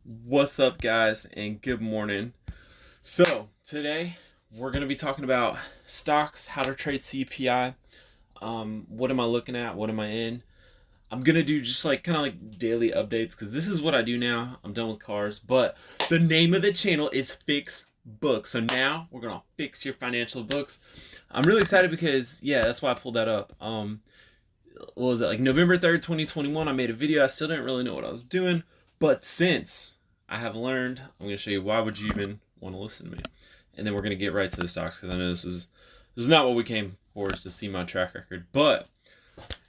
What's up, guys, and good morning. So today we're going to be talking about stocks, how to trade CPI. What am I looking at? What am I in? I'm going to do just like kind of like daily updates because this is what I do now. I'm done with cars, but the name of the channel is Fix Books. So now we're going to fix your financial books. I'm really excited because that's why I pulled that up. What was it, like November 3rd, 2021? I made a video. I still didn't really know what I was doing, but since I have learned, I'm going to show you why would you even want to listen to me. And then we're going to get right to the stocks because I know this is not what we came for, is to see my track record. But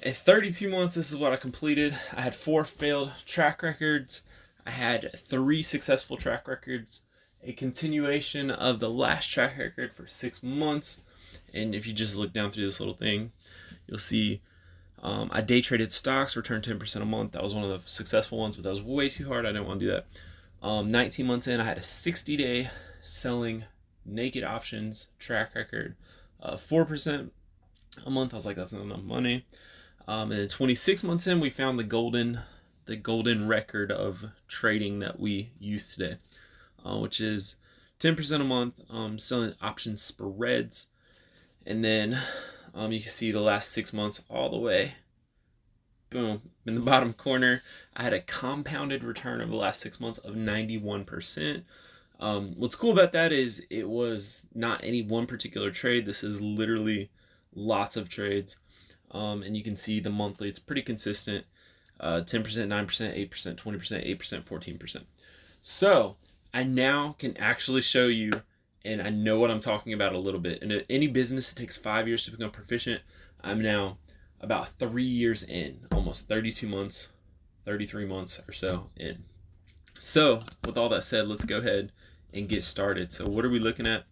at 32 months, this is what I completed. I had 4 failed track records. I had 3 successful track records, a continuation of the last track record for 6 months. And if you just look down through this little thing, you'll see I day traded stocks, returned 10% a month. That was one of the successful ones, but that was way too hard. I didn't want to do that. 19 months in, I had a 60-day selling naked options track record, 4% a month. I was like, that's not enough money. And then 26 months in, we found the golden record of trading that we use today, which is 10% a month, selling option spreads. And then you can see the last 6 months all the way. Boom. In the bottom corner, I had a compounded return over the last 6 months of 91%. What's cool about that is it was not any one particular trade. This is literally lots of trades. And you can see the monthly, it's pretty consistent. 10%, 9%, 8%, 20%, 8%, 14%. So I now can actually show you, and I know what I'm talking about a little bit. And any business, it takes 5 years to become proficient. I'm now about 3 years in, almost 32 months, 33 months or so in. So with all that said, let's go ahead and get started. So what are we looking at?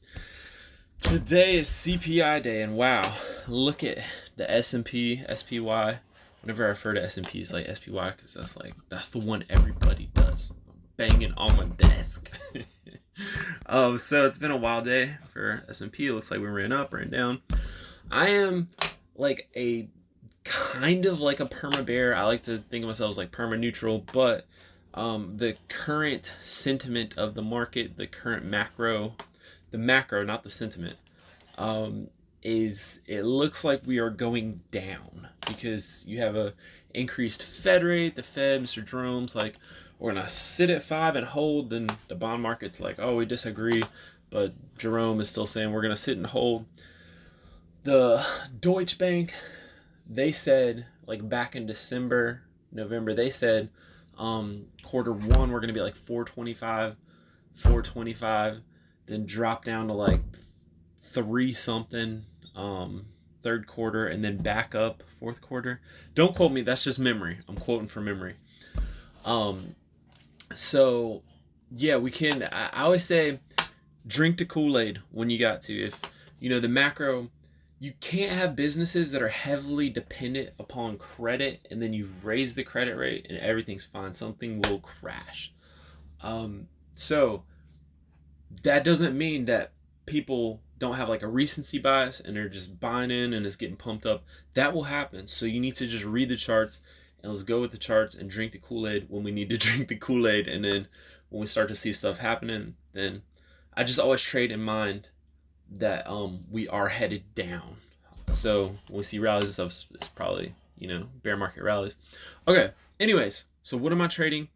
Today is CPI day, and wow, look at the S&P, SPY. Whenever I refer to S&P, it's like SPY because that's the one everybody does. I'm banging on my desk. So it's been a wild day for S&P. It looks like we ran up, ran down. I am like a kind of like a perma bear. I like to think of myself as like perma neutral, but the current sentiment of the market, the current macro, not the sentiment, is it looks like we are going down because you have a increased Fed rate. The Fed, Mr. Jerome's like, we're gonna sit at 5 and hold. Then the bond market's like, oh, we disagree, but Jerome is still saying we're gonna sit and hold. The Deutsche Bank, they said, like back in December, November, they said quarter one we're gonna be like 425, then drop down to like 3 something third quarter, and then back up fourth quarter. Don't quote me, that's just memory. I'm quoting from memory. So yeah, we can, I always say drink the Kool-Aid when you got to. If you know the macro, you can't have businesses that are heavily dependent upon credit and then you raise the credit rate and everything's fine. Something will crash. So that doesn't mean that people don't have like a recency bias and they're just buying in and it's getting pumped up. That will happen. So you need to just read the charts and let's go with the charts and drink the Kool-Aid when we need to drink the Kool-Aid. And then when we start to see stuff happening, then I just always trade in mind that we are headed down. So when we see rallies and stuff, it's probably, bear market rallies. Okay, anyways, so what am I trading?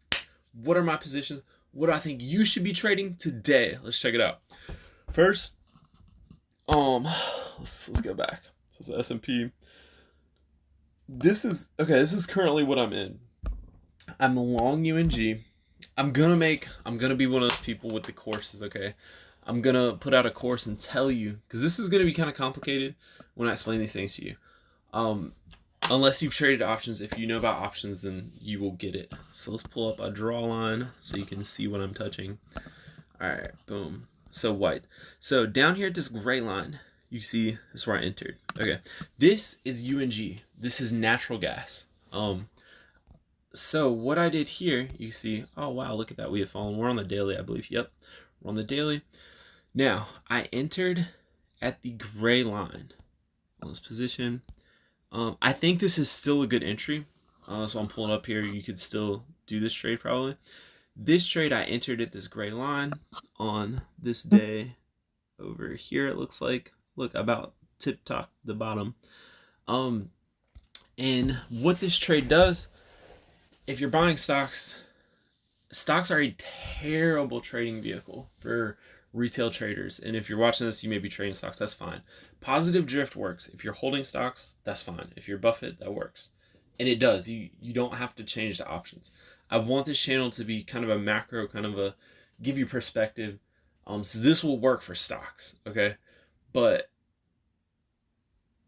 What are my positions? What do I think you should be trading today? Let's check it out. First, let's go back. So it's S&P. This is currently what I'm in. I'm long UNG. I'm gonna be one of those people with the courses, okay? I'm gonna put out a course and tell you, because this is gonna be kind of complicated when I explain these things to you. Unless you've traded options, if you know about options, then you will get it. So let's pull up a draw line so you can see what I'm touching. All right, boom. So white. So down here at this gray line, you see this is where I entered. Okay, this is UNG. This is natural gas. So what I did here, you see, oh wow, look at that, we have fallen. We're on the daily, I believe. Yep, we're on the daily. Now, I entered at the gray line on this position. I think this is still a good entry. So I'm pulling up here. You could still do this trade probably. This trade, I entered at this gray line on this day over here. It looks like, look, about tip top the bottom. And what this trade does, if you're buying stocks are a terrible trading vehicle for retail traders. And if you're watching this, you may be trading stocks, that's fine. Positive drift works. If you're holding stocks, that's fine. If you're Buffett, that works. And it does. You don't have to change the options. I want this channel to be kind of a macro, kind of a give you perspective. So this will work for stocks, okay? But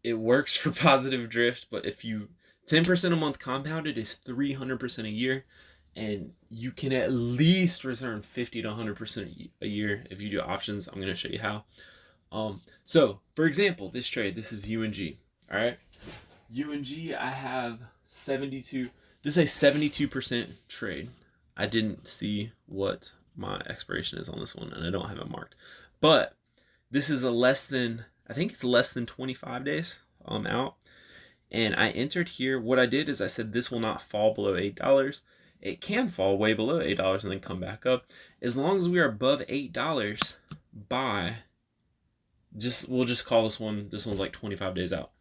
it works for positive drift. But if you 10% a month compounded is 300% a year, and you can at least return 50 to 100% a year if you do options. I'm going to show you how. So for example, this trade, this is UNG. All right, UNG, I have 72. This is a 72% trade. I didn't see what my expiration is on this one, and I don't have it marked. But this is I think it's less than 25 days out. And I entered here. What I did is I said this will not fall below $8. It can fall way below $8 and then come back up. As long as we are above $8 by, we'll just call this one's like 25 days out.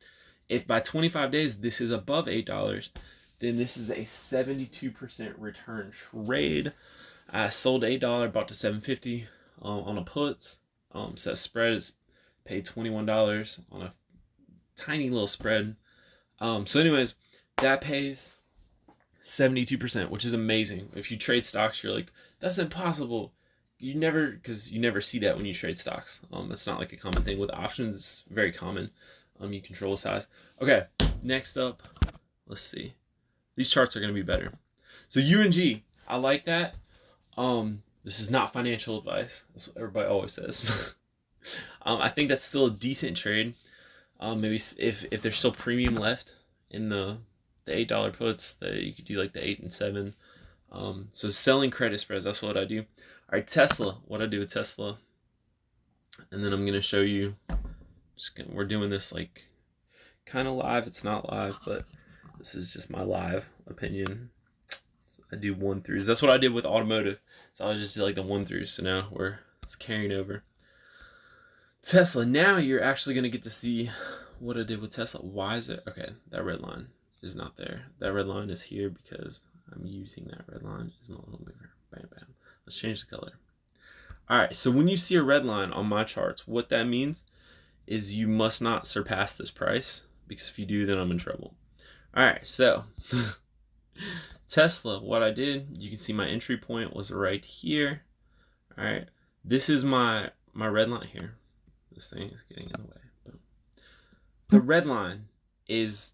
If by 25 days this is above $8, then this is a 72% return trade. I sold $8, bought to $7.50 on a puts. So that spread is paid $21 on a tiny little spread. So anyways, that pays 72%, which is amazing. If you trade stocks, you're like, that's impossible. Because you never see that when you trade stocks. It's not like a common thing. With options, it's very common. You control the size. Okay, next up, let's see. These charts are going to be better. So UNG, I like that. This is not financial advice. That's what everybody always says. I think that's still a decent trade. Maybe if there's still premium left in the $8 puts, that you could do like the 8 and 7. So selling credit spreads, that's what I do. All right, Tesla, what I do with Tesla, and then I'm gonna show you. We're doing this like kind of live. It's not live, but this is just my live opinion. So I do 1-throughs. That's what I did with automotive. So I just did like the 1-throughs. So now it's carrying over. Tesla. Now you're actually gonna get to see what I did with Tesla. Why is it? Okay, that red line is not there. That red line is here because I'm using that red line as my little mover. Bam, bam. Let's change the color. All right, so when you see a red line on my charts, what that means is you must not surpass this price, because if you do, then I'm in trouble. All right, so Tesla, what I did, you can see my entry point was right here. All right, this is my red line here. This thing is getting in the way. Boom. The red line is,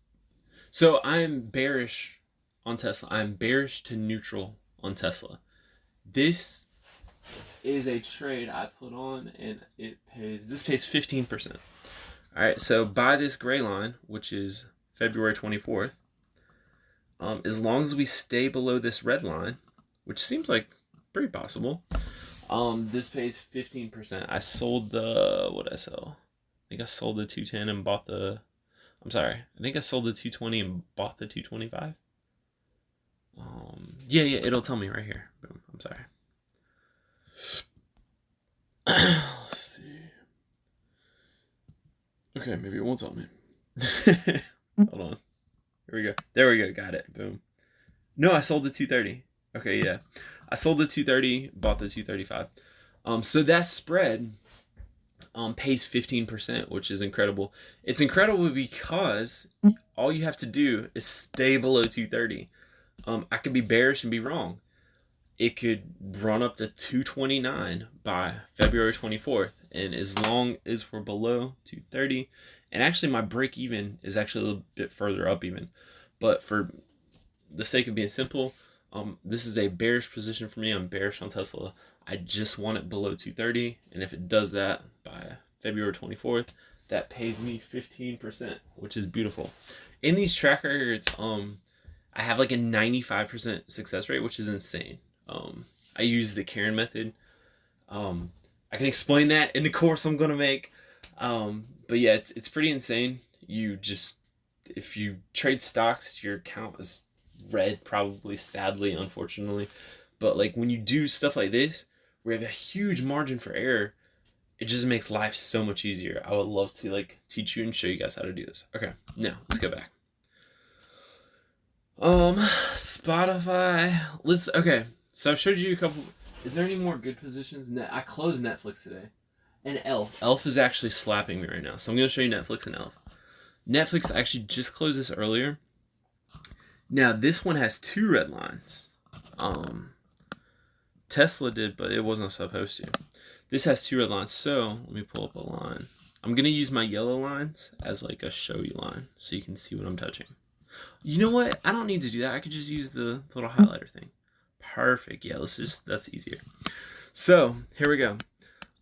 so I'm bearish on Tesla. I'm bearish to neutral on Tesla. This is a trade I put on, and this pays 15%. All right, so by this gray line, which is February 24th, as long as we stay below this red line, which seems like pretty possible, this pays 15%. I sold what did I sell? I think I sold the 210 and bought I think I sold the 220 and bought the 225. Yeah, it'll tell me right here. Boom. I'm sorry. Let's see. Okay, maybe it won't tell me. Hold on. Here we go. There we go. Got it. Boom. No, I sold the 230. Okay, yeah. I sold the 230, bought the 235. So that spread pays 15%, which is incredible. It's incredible because all you have to do is stay below 230. I could be bearish and be wrong. It could run up to 229 by February 24th. And as long as we're below 230, and actually my break even is actually a little bit further up even. But for the sake of being simple, this is a bearish position for me. I'm bearish on Tesla. I just want it below 230. And if it does that by February 24th, that pays me 15%, which is beautiful. In these track records, I have like a 95% success rate, which is insane. I use the Karen method. I can explain that in the course I'm gonna make. But yeah, it's pretty insane. If you trade stocks, your account is red, probably, sadly, unfortunately. But like when you do stuff like this, where you have a huge margin for error, it just makes life so much easier. I would love to like teach you and show you guys how to do this. Okay, now let's go back. Spotify. Okay. So I've showed you a couple. Is there any more good positions? I closed Netflix today. And Elf. Elf is actually slapping me right now. So I'm going to show you Netflix and Elf. Netflix actually just closed this earlier. Now this one has 2 red lines. Tesla did, but it wasn't supposed to. This has 2 red lines. So let me pull up a line. I'm going to use my yellow lines as like a show you line so you can see what I'm touching. You know what? I don't need to do that. I could just use the little highlighter thing. Perfect. Yeah, that's easier. So here we go.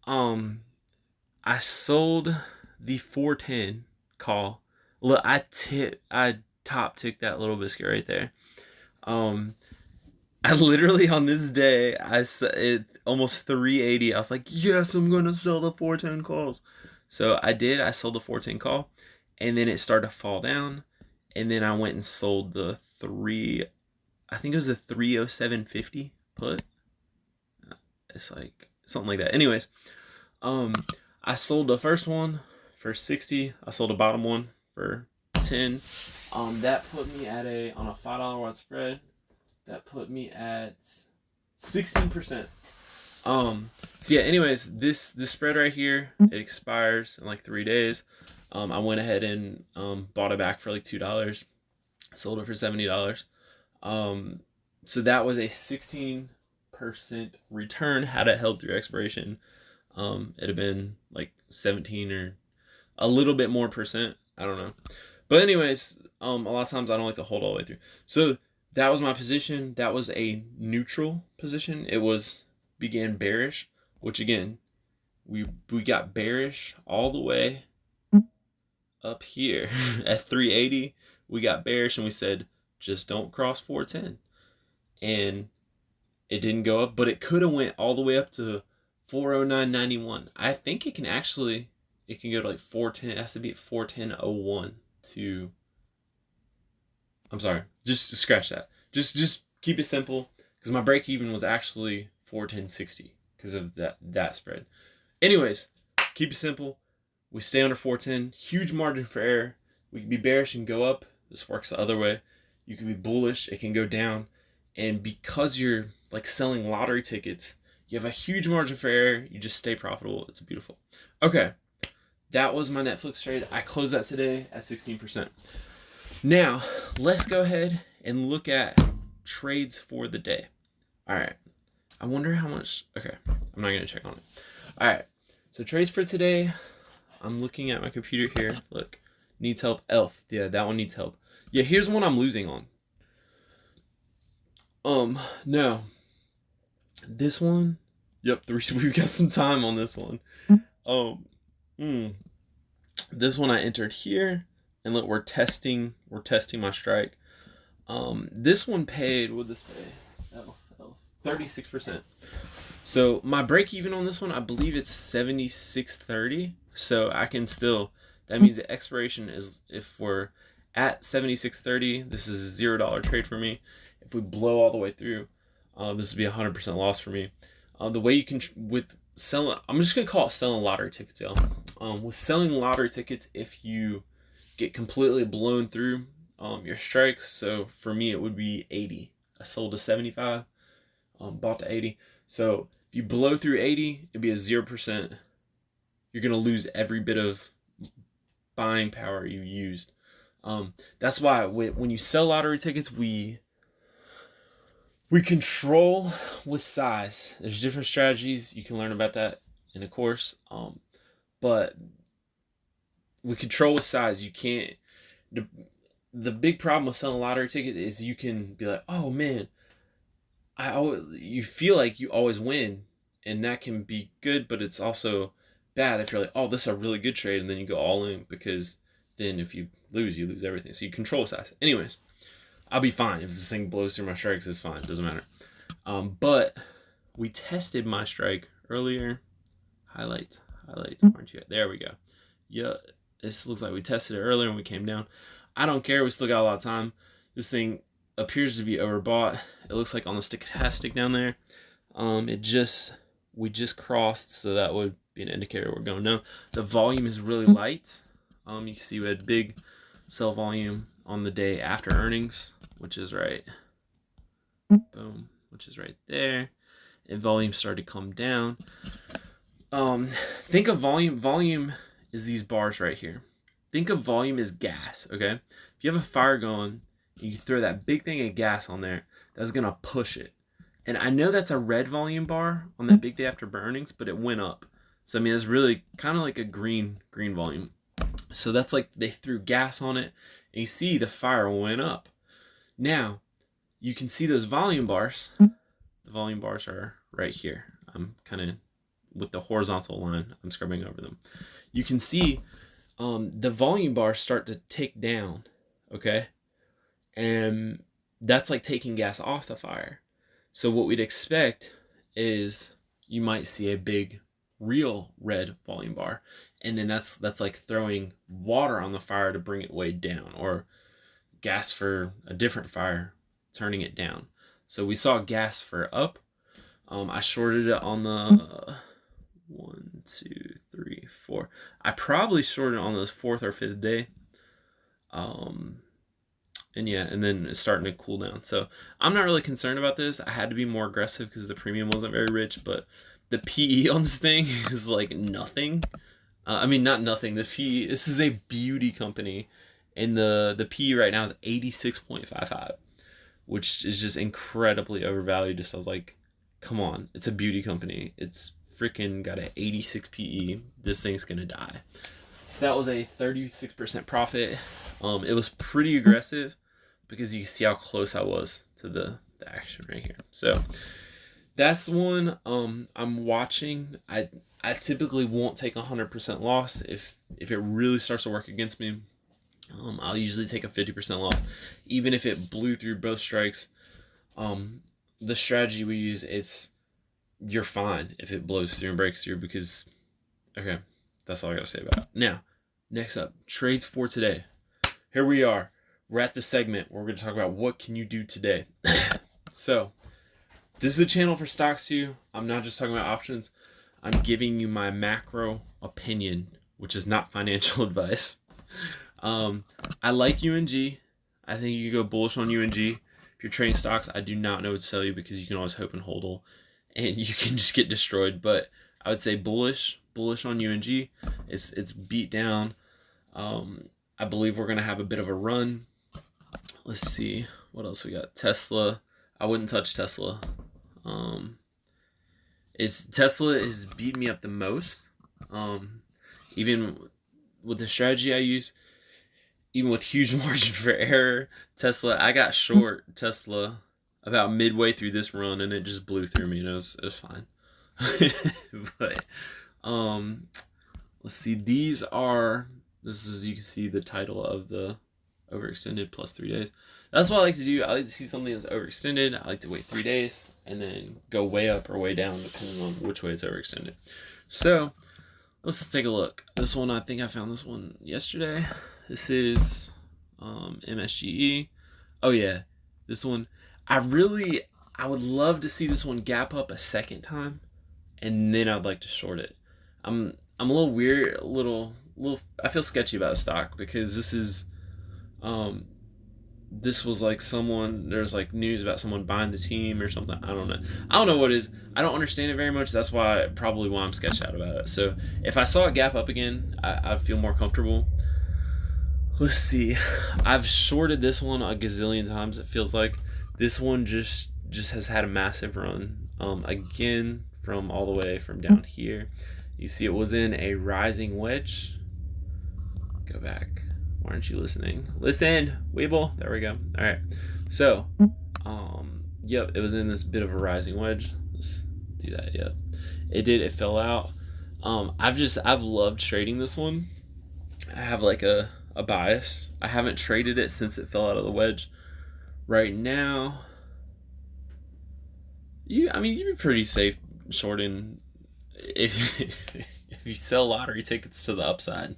I sold the 410 call. Look, I top ticked that little biscuit right there. I literally on this day it almost 380. I was like, yes, I'm gonna sell the 410 calls. So I did. I sold the 410 call, and then it started to fall down, and then I went and sold the I think it was a 307.50 put. It's like something like that. Anyways, I sold the first one for 60. I sold the bottom one for 10. That put me at on a $5 wide spread. That put me at 16%. So yeah, anyways, this spread right here, it expires in like 3 days. I went ahead and bought it back for like $2. Sold it for $70. So that was a 16% return had it held through expiration. It'd have been like 17 or a little bit more percent. I don't know. But anyways, a lot of times I don't like to hold all the way through. So that was my position. That was a neutral position. It began bearish, which again, we got bearish all the way up here at 380. We got bearish and we said, just don't cross 410. And it didn't go up, but it could have went all the way up to 409.91. I think it can go to like 410. It has to be at 410.01 to. I'm sorry, just scratch that. Just keep it simple, because my break even was actually 410.60 because of that spread. Anyways, keep it simple. We stay under 410. Huge margin for error. We can be bearish and go up. This works the other way. You can be bullish. It can go down. And because you're like selling lottery tickets, you have a huge margin for error. You just stay profitable. It's beautiful. Okay, that was my Netflix trade. I closed that today at 16%. Now, let's go ahead and look at trades for the day. All right. I wonder how much. Okay, I'm not going to check on it. All right. So trades for today. I'm looking at my computer here. Look, needs help. Elf. Yeah, that one needs help. Yeah, here's one I'm losing on. No. This one. Yep, we've got some time on this one. This one I entered here, and look, we're testing my strike. This one paid. What did this pay? 36%. So my break even on this one, I believe it's 76.30. So I can still. That means the expiration is, if we're at 76.30, this is a $0 trade for me. If we blow all the way through, this would be 100% loss for me. The way you can with selling, I'm just gonna call it selling lottery tickets, y'all. With selling lottery tickets, if you get completely blown through your strikes, so for me it would be 80. I sold to 75, bought to 80. So if you blow through 80, it'd be a 0%. You're gonna lose every bit of buying power you used. That's why when you sell lottery tickets, we control with size. There's different strategies. You can learn about that in a course. But we control with size. You can't. The big problem with selling lottery tickets is you can be like, oh man, you feel like you always win, and that can be good, but it's also bad if you're like, oh, this is a really good trade, and then you go all in, because then if you lose everything. So you control size. Anyways, I'll be fine if this thing blows through my strikes. It's fine. It doesn't matter. But we tested my strike earlier. Highlights. Aren't you? There we go. Yeah, this looks like we tested it earlier and we came down. I don't care. We still got a lot of time. This thing, appears to be overbought. It looks like on the stochastic down there. We just crossed, so that would be an indicator we're going. No, the volume is really light. You can see we had big sell volume on the day after earnings, which is right, boom, which is right there, and volume started to come down. Think of volume. Volume is these bars right here. Think of volume as gas. Okay, if you have a fire going, you throw that big thing of gas on there, that's gonna push it. And I know that's a red volume bar on that big day after earnings, but it went up. So I mean, it's really kind of like a green volume. So that's like they threw gas on it, and you see the fire went up. Now, you can see those volume bars. The volume bars are right here. I'm kind of with the horizontal line. I'm scrubbing over them. You can see the volume bars start to tick down. Okay, and that's like taking gas off the fire. So what we'd expect is you might see a big real red volume bar, and then that's like throwing water on the fire to bring it way down, or gas for a different fire turning it down. So we saw gas for up. I shorted it on the 1, 2, 3, 4. I probably shorted it on the 4th or 5th day. And yeah, and then it's starting to cool down. So I'm not really concerned about this. I had to be more aggressive because the premium wasn't very rich, but the PE on this thing is like nothing. I mean, not nothing. The PE, this is a beauty company, and the PE right now is 86.55, which is just incredibly overvalued. Just I was like, come on, it's a beauty company. It's freaking got an 86 PE. This thing's gonna die. So that was a 36% profit. It was pretty aggressive because you see how close I was to the action right here. So that's one I'm watching. I typically won't take 100% loss. If it really starts to work against me, I'll usually take a 50% loss. Even if it blew through both strikes, the strategy we use, you're fine if it blows through and breaks through because, okay, that's all I gotta say about it. Now, next up, trades for today. Here we are. We're at the segment where we're going to talk about what can you do today. So, this is a channel for stocks too. I'm not just talking about options. I'm giving you my macro opinion, which is not financial advice. I like UNG. I think you can go bullish on UNG. If you're trading stocks, I do not know what to tell you because you can always hope and hodl, and you can just get destroyed. But I would say bullish on UNG. It's beat down. I believe we're going to have a bit of a run. Let's see. What else we got? Tesla. I wouldn't touch Tesla. Tesla is beating me up the most. Even with the strategy I use, even with huge margin for error, Tesla, I got short Tesla about midway through this run, and it just blew through me, and it was fine. But, let's see. This is, you can see the title of the overextended plus 3 days. That's what I like to do. I like to see something that's overextended. I like to wait 3 days and then go way up or way down depending on which way it's overextended. So let's take a look. This one, I think I found this one yesterday. This is MSGE. Oh yeah, this one. I would love to see this one gap up a second time, and then I'd like to short it. I'm a little weird, a little. I feel sketchy about a stock because this was like there's like news about someone buying the team or something. I don't know what it is. I don't understand it very much. That's probably why I'm sketched out about it. So if I saw it gap up again, I'd feel more comfortable. Let's see. I've shorted this one a gazillion times. It feels like this one just has had a massive run. Again, from all the way from down here. You see it was in a rising wedge. Go back. Why aren't you listening? Listen, Weeble. There we go. All right. So, yep, it was in this bit of a rising wedge. Let's do that. Yep. It fell out. I've loved trading this one. I have like a bias. I haven't traded it since it fell out of the wedge. Right now, you'd be pretty safe shorting if you sell lottery tickets to the upside.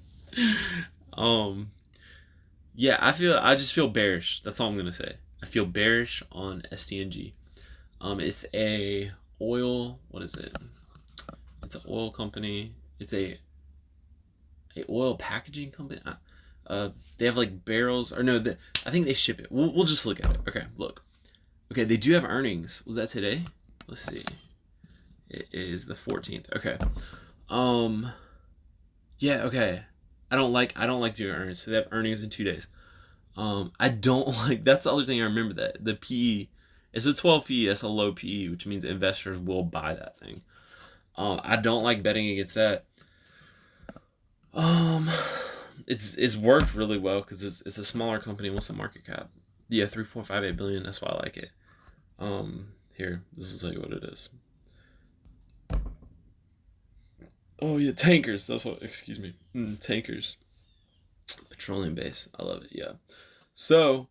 Yeah, I just feel bearish. That's all I'm gonna say. I feel bearish on STNG. It's a oil. What is it? It's an oil company. It's a oil packaging company. They have like barrels, or no, I think they ship it. We'll just look at it. Okay, look. Okay, they do have earnings. Was that today? Let's see. It is the 14th. Okay. Yeah. Okay. I don't like doing earnings. So they have earnings in 2 days. I don't like. That's the other thing I remember, that the PE is a 12 PE. That's a low PE, which means investors will buy that thing. I don't like betting against that. It's worked really well because it's a smaller company. What's the market cap? Yeah, 3.58 billion. That's why I like it. Here, this is like what it is. Oh yeah, tankers. That's what. Excuse me. Tankers. Petroleum base. I love it. Yeah. So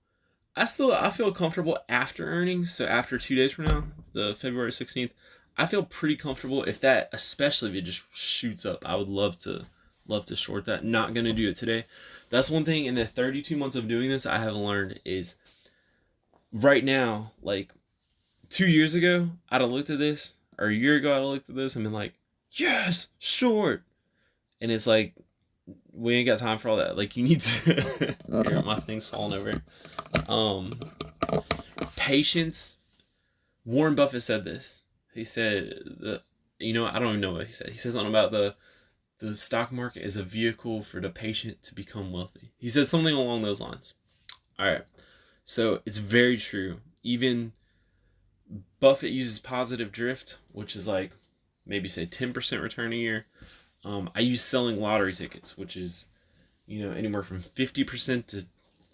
I feel comfortable after earnings. So after 2 days from now, the February 16th, I feel pretty comfortable if that, especially if it just shoots up. I would love to short that. Not gonna do it today. That's one thing in the 32 months of doing this I have learned is right now, like 2 years ago, I'd have looked at this, or a year ago I'd have looked at this and been like, yes, short. And it's like, we ain't got time for all that. Like, you need to here, my thing's falling over. Patience. Warren Buffett said this. He said I don't even know what he said. He said something about the stock market is a vehicle for the patient to become wealthy. He said something along those lines. All right. So it's very true. Even Buffett uses positive drift, which is like maybe say 10% return a year. I use selling lottery tickets, which is, anywhere from 50% to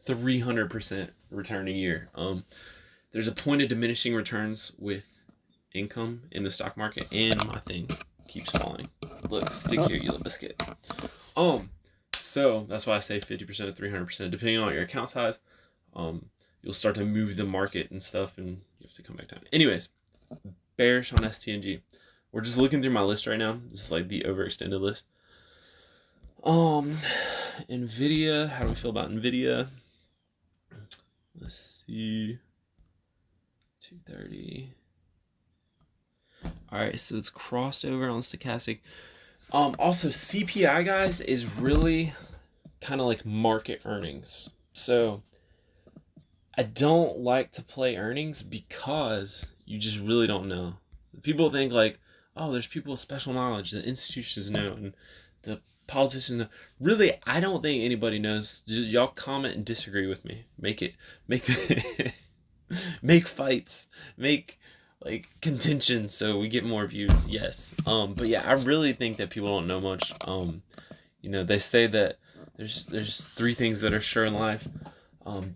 300% return a year. There's a point of diminishing returns with income in the stock market, and my thing keeps falling. Look, stick here, you little biscuit. So that's why I say 50% to 300%, depending on your account size. You'll start to move the market and stuff, and you have to come back down. Anyways, bearish on STNG. We're just looking through my list right now. This is like the overextended list. Nvidia. How do we feel about Nvidia? Let's see. 230. All right, so it's crossed over on stochastic. Also, CPI, guys, is really kind of like market earnings. So I don't like to play earnings because you just really don't know. People think like, oh, there's people with special knowledge. The institutions know, and the politicians know. Really, I don't think anybody knows. Y'all comment and disagree with me. Make make fights. Make like contention so we get more views. Yes. But yeah, I really think that people don't know much. They say that there's three things that are sure in life.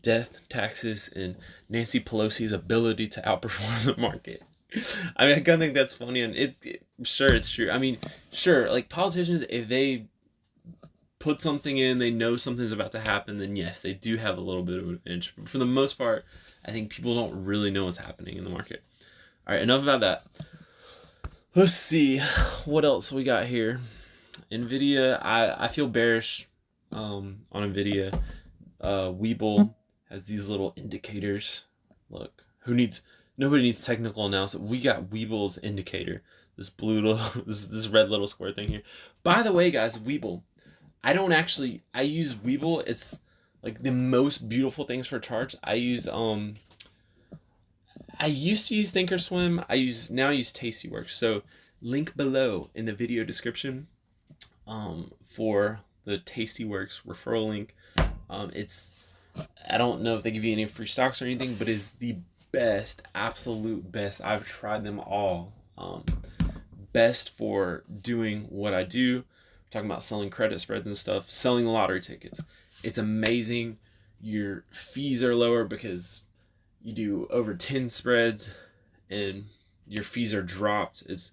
Death, taxes, and Nancy Pelosi's ability to outperform the market. I mean, I kind of think that's funny, and sure, it's true. I mean, sure, like politicians, if they put something in, they know something's about to happen, then yes, they do have a little bit of an advantage. But for the most part, I think people don't really know what's happening in the market. All right, enough about that. Let's see what else we got here. Nvidia, I feel bearish on Nvidia. Webull has these little indicators. Look, nobody needs technical analysis. We got Webull's indicator. This blue little, this red little square thing here. By the way, guys, Webull. I use Webull. It's like the most beautiful things for charts. I used to use Thinkorswim. Now I use Tastyworks. So link below in the video description for the Tastyworks referral link. I don't know if they give you any free stocks or anything, but it's the best, absolute best. I've tried them all. Best for doing what I do. We're talking about selling credit spreads and stuff, selling lottery tickets. It's amazing. Your fees are lower because you do over 10 spreads and your fees are dropped. It's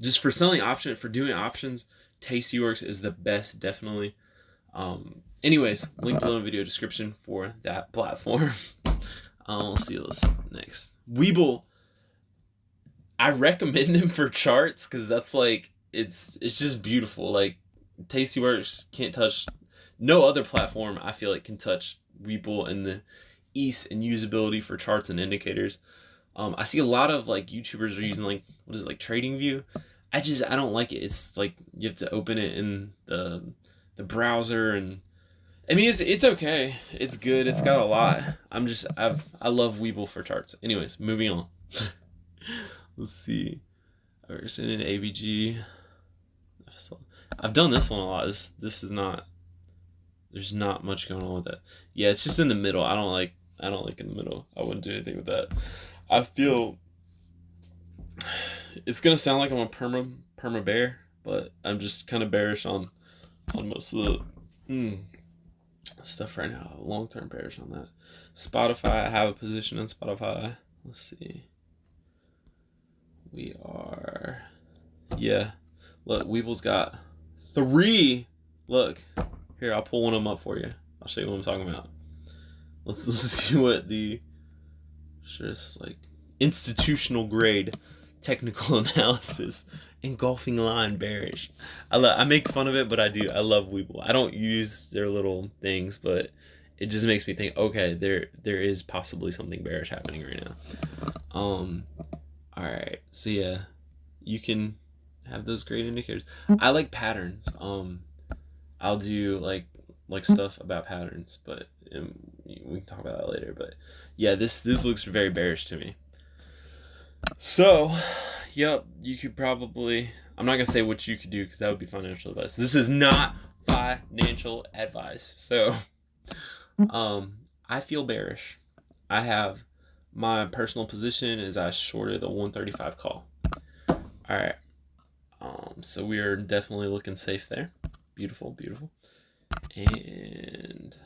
just for selling options, for doing options, Tastyworks is the best, definitely. Anyways, link below in the video description for that platform. Let's see this next. Webull. I recommend them for charts because that's like it's just beautiful. Like Tastyworks can't touch, no other platform I feel like can touch Webull and the ease and usability for charts and indicators. I see a lot of like YouTubers are using like, what is it, like TradingView. I don't like it. It's like you have to open it in the browser, and I mean it's okay. It's good. It's got a lot. I love Webull for charts. Anyways, moving on. Let's see. We're in ABG. I've done this one a lot. This is not. There's not much going on with it. Yeah, it's just in the middle. I don't like in the middle. I wouldn't do anything with that. I feel it's gonna sound like I'm a perma bear, but I'm just kind of bearish on most of the stuff right now. Long term bearish on that. Spotify, I have a position in Spotify. Let's see. We are, yeah. Look, Weeble's got 3. Look, here, I'll pull one of them up for you. I'll show you what I'm talking about. Let's see what the, just like institutional grade technical analysis engulfing line bearish. I make fun of it, but I love Weeble. I don't use their little things, but it just makes me think, okay, there is possibly something bearish happening right now. All right, so yeah, you can have those great indicators. I like patterns. I'll do like stuff about patterns, but we can talk about that later. But yeah, this looks very bearish to me. So, yep, you could probably. I'm not gonna say what you could do because that would be financial advice. This is not financial advice. So, I feel bearish. I have my personal position is I shorted the 135 call. All right. So we are definitely looking safe there. Beautiful, beautiful. And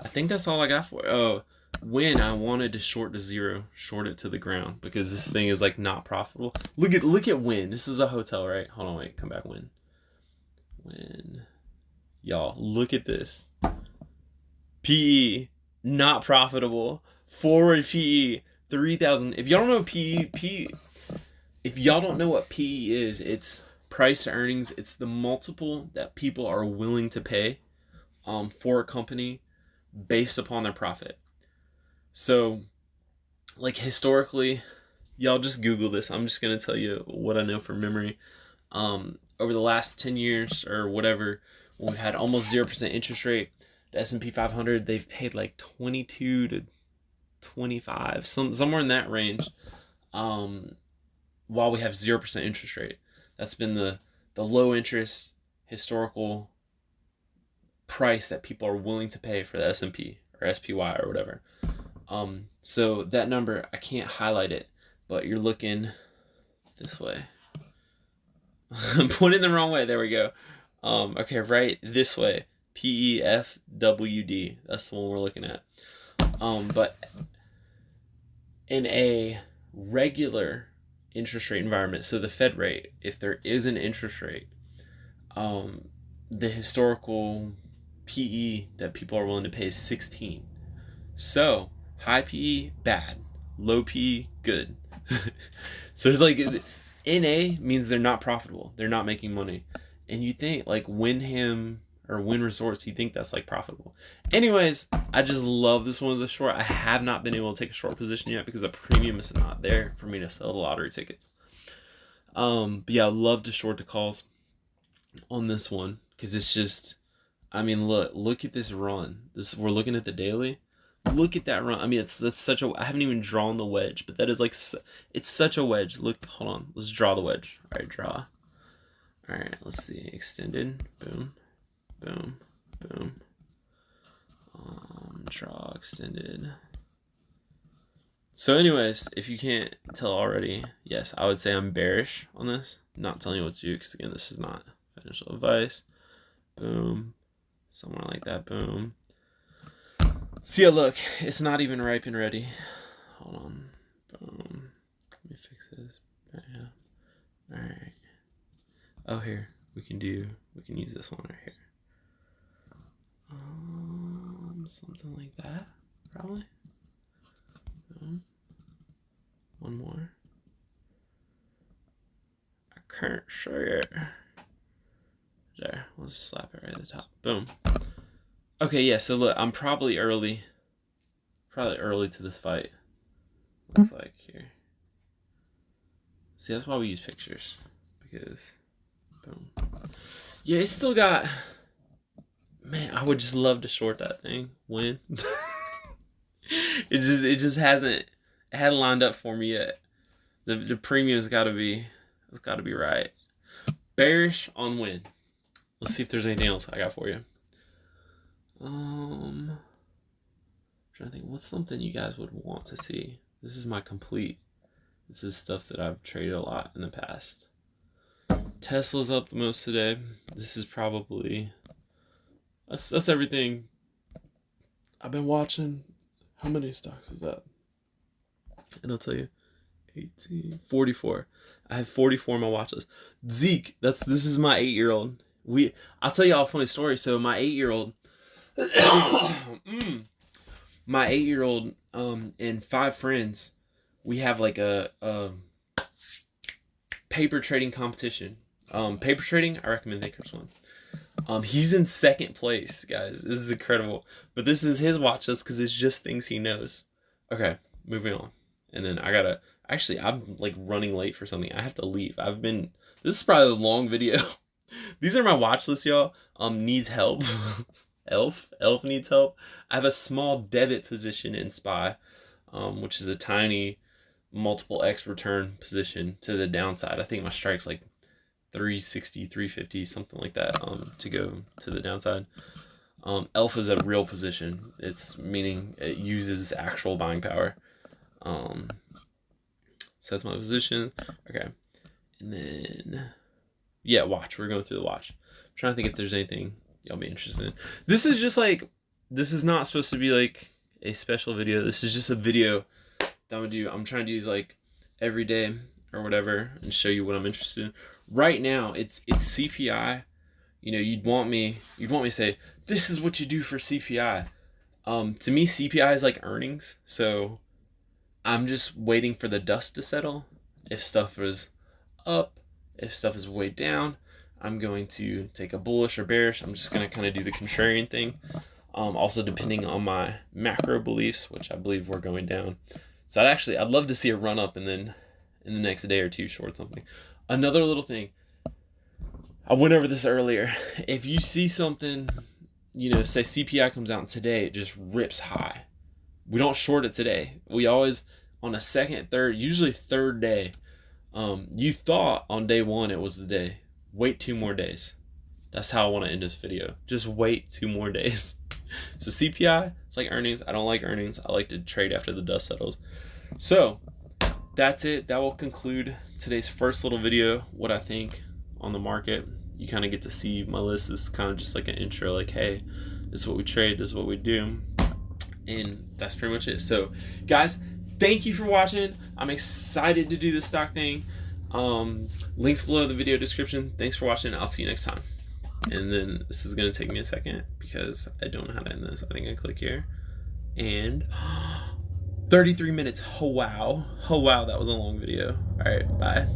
I think that's all I got for it. Oh, when I wanted to short to 0, short it to the ground because this thing is like not profitable. Look at when. This is a hotel, right? Hold on, wait, come back when. Y'all, look at this. PE, not profitable. Forward PE, 3,000. If y'all don't know if y'all don't know what PE is, it's price to earnings. It's the multiple that people are willing to pay for a company based upon their profit. So, like historically, y'all just Google this. I'm just going to tell you what I know from memory. Over the last 10 years or whatever, when we've had almost 0% interest rate, the S&P 500, they've paid like 22 to 25, somewhere in that range, while we have 0% interest rate. That's been the low interest historical price that people are willing to pay for the S&P or SPY or whatever. So that number, I can't highlight it, but you're looking this way. I'm pointing the wrong way. There we go. Okay, right this way. PEFWD. That's the one we're looking at. But in a regular interest rate environment, so the Fed rate, if there is an interest rate, the historical PE that people are willing to pay is 16. So high PE, bad. Low PE, good. So it's like NA means they're not profitable. They're not making money. And you think like Win Resorts, you think that's like profitable. Anyways, I just love this one as a short. I have not been able to take a short position yet because the premium is not there for me to sell the lottery tickets. But yeah, I love to short the calls on this one because it's just, I mean, look at this run. We're looking at the daily. Look at that run. I mean, that's such a. I haven't even drawn the wedge, but that is like, it's such a wedge. Look, hold on. Let's draw the wedge. All right, draw. All right, let's see. Extended. Boom, boom, boom. Draw extended. So, anyways, if you can't tell already, yes, I would say I'm bearish on this. I'm not telling you what to do because again, this is not financial advice. Boom, somewhere like that. Boom. So yeah, look, it's not even ripe and ready. Hold on. Boom. Let me fix this. Yeah. All right. Oh, here we can use this one right here. Something like that, probably. One more. I can't see it. There, we'll just slap it right at the top. Boom. Okay, yeah, so look, I'm probably early. Probably early to this fight. Looks like here. See, that's why we use pictures, because boom. Yeah, it's still got. Man, I would just love to short that thing. Win. It just hasn't. It hadn't lined up for me yet. The premium's got to be. It's got to be right. Bearish on win. Let's see if there's anything else I got for you. I'm trying to think. What's something you guys would want to see? This is my complete. This is stuff that I've traded a lot in the past. Tesla's up the most today. This is probably. That's everything I've been watching. How many stocks is that? And I'll tell you, 44. I have 44 on my watch list. Zeke, this is my 8-year-old. I'll tell you all a funny story. So my 8-year-old, my 8-year-old, and 5 friends, we have like a paper trading competition. Paper trading, I recommend Thinkorswim. He's in 2nd place, guys. This is incredible. But this is his watch list because it's just things he knows. Okay, moving on. And then I'm like running late for something. I have to leave. This is probably a long video. These are my watch lists, y'all. Needs help. Elf needs help. I have a small debit position in SPY, which is a tiny multiple X return position to the downside. I think my strike's like 360, 350, something like that, to go to the downside. Elf is a real position. It's meaning it uses actual buying power. So that's my position. Okay. And then, yeah, watch. We're going through the watch. I'm trying to think if there's anything y'all be interested in. This is just like, this is not supposed to be like a special video. This is just a video that I'm gonna do. I'm trying to use like every day or whatever and show you what I'm interested in. Right now, it's CPI. You know, you'd want me to say, this is what you do for CPI. To me, CPI is like earnings. So I'm just waiting for the dust to settle. If stuff is up, if stuff is way down, I'm going to take a bullish or bearish. I'm just going to kind of do the contrarian thing. Also depending on my macro beliefs, which I believe we're going down. So I'd love to see a run up and then in the next day or two short something. Another little thing. I went over this earlier. If you see something, you know, say CPI comes out and today it just rips high. We don't short it today. We always, on a second, third, usually third day, you thought on day 1 it was the day. Wait 2 more days. That's how I want to end this video. Just wait 2 more days. So CPI, it's like earnings. I don't like earnings. I like to trade after the dust settles. So that's it. That will conclude today's first little video, what I think on the market. You kind of get to see my list. This is kind of just like an intro, like, hey, this is what we trade, this is what we do. And that's pretty much it. So guys, thank you for watching. I'm excited to do this stock thing. Links below in the video description. Thanks for watching. I'll see you next time. And then this is going to take me a second because I don't know how to end this. I think I click here. And 33 minutes. Oh, wow. Oh, wow. That was a long video. All right. Bye.